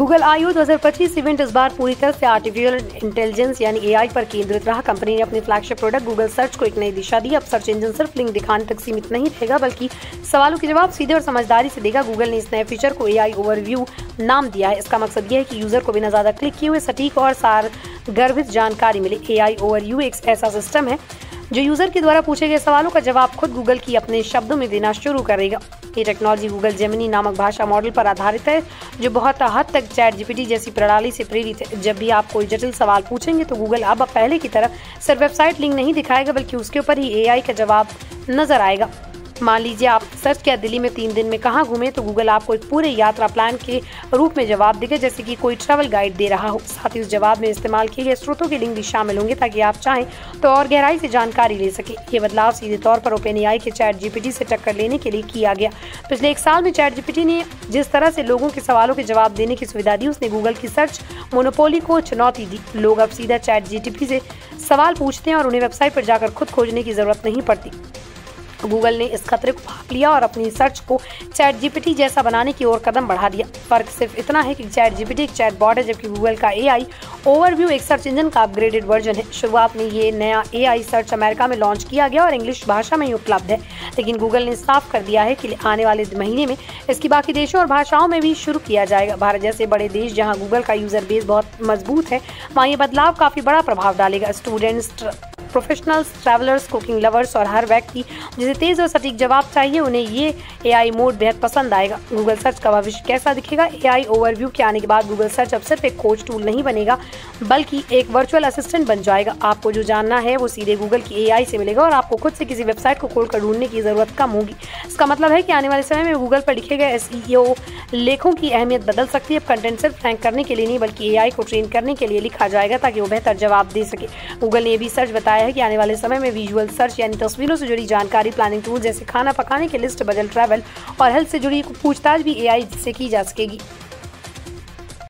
Google I/O 2025 event इस बार पूरी तरह से आर्टिफिशियल इंटेलिजेंस यानी AI पर केंद्रित रहा। कंपनी ने अपने फ्लैगशिप प्रोडक्ट गूगल सर्च को एक नई दिशा दी। अब सर्च इंजन सिर्फ लिंक दिखाने तक सीमित नहीं रहेगा, बल्कि सवालों के जवाब सीधे और समझदारी से देगा। गूगल ने इस नए फीचर को AI ओवरव्यू नाम दिया है। इसका मकसद यह है कि यूजर को बिना ज्यादा क्लिक किए हुए सटीक और सारगर्भित जानकारी मिले। AI ओवरव्यू एक ऐसा सिस्टम है जो यूजर के द्वारा पूछे गए सवालों का जवाब खुद गूगल की अपने शब्दों में देना शुरू करेगा। ये टेक्नोलॉजी गूगल जेमिनी नामक भाषा मॉडल पर आधारित है, जो बहुत हद तक चैट जीपीटी जैसी प्रणाली से प्रेरित है। जब भी आप कोई जटिल सवाल पूछेंगे तो गूगल अब पहले की तरह सिर्फ वेबसाइट लिंक नहीं दिखाएगा, बल्कि उसके ऊपर ही AI का जवाब नजर आएगा। मान लीजिए आप सर्च किया दिल्ली में 3 दिन में कहाँ घूमे, तो गूगल आपको एक पूरे यात्रा प्लान के रूप में जवाब देगा, जैसे कि कोई ट्रैवल गाइड दे रहा हो। साथ ही उस जवाब में इस्तेमाल किए गए स्रोतों के लिंक भी शामिल होंगे, ताकि आप चाहें तो और गहराई से जानकारी ले सके। ये बदलाव सीधे तौर पर OpenAI के चैट जीपीटी से टक्कर लेने के लिए किया गया। पिछले 1 साल में चैट जीपीटी ने जिस तरह से लोगों के सवालों के जवाब देने की सुविधा दी, उसने गूगल की सर्च मोनोपोली को चुनौती दी। लोग अब सीधा चैट जीपीटी से सवाल पूछते हैं और उन्हें वेबसाइट पर जाकर खुद खोजने की जरूरत नहीं पड़ती। गूगल ने इस खतरे को भांप लिया और अपनी सर्च को चैट जीपीटी जैसा बनाने की ओर कदम बढ़ा दिया। फर्क सिर्फ इतना है कि चैट जीपीटी एक चैट बॉट है, जबकि गूगल का AI ओवरव्यू एक सर्च इंजन का अपग्रेडेड वर्जन है। शुरुआत में ये नया AI सर्च अमेरिका में लॉन्च किया गया और इंग्लिश भाषा में ही उपलब्ध है, लेकिन गूगल ने साफ कर दिया है कि आने वाले महीने में इसकी बाकी देशों और भाषाओं में भी शुरू किया जाएगा। भारत जैसे बड़े देश जहाँ गूगल का यूजर बेस बहुत मजबूत है, वहाँ ये बदलाव काफी बड़ा प्रभाव डालेगा। Students, professionals, travellers, cooking lovers और हर व्यक्ति जिसे तेज और सटीक जवाब चाहिए, उन्हें ये AI मोड बेहद पसंद आएगा। गूगल सर्च का भविष्य कैसा दिखेगा? AI ओवरव्यू के आने के बाद गूगल सर्च अब सिर्फ एक खोज टूल नहीं बनेगा, बल्कि एक वर्चुअल असिस्टेंट बन जाएगा। आपको जो जानना है वो सीधे गूगल की AI से मिलेगा और आपको खुद से किसी वेबसाइट को खोलकर ढूंढने की जरूरत कम होगी। इसका मतलब है कि आने वाले समय में गूगल पर लिखे गए SEO लेखों की अहमियत बदल सकती है। अब कंटेंट सिर्फ रैंक करने के लिए नहीं, बल्कि AI को ट्रेन करने के लिए लिखा जाएगा, ताकि वो बेहतर जवाब दे सके। गूगल ने ये भी सर्च बताया है कि आने वाले समय में विजुअल सर्च यानी तस्वीरों से जुड़ी जानकारी, प्लानिंग टूल जैसे खाना पकाने की लिस्ट, बजट, ट्रैवल और हेल्थ से जुड़ी पूछताछ भी AI से की जा सकेगी।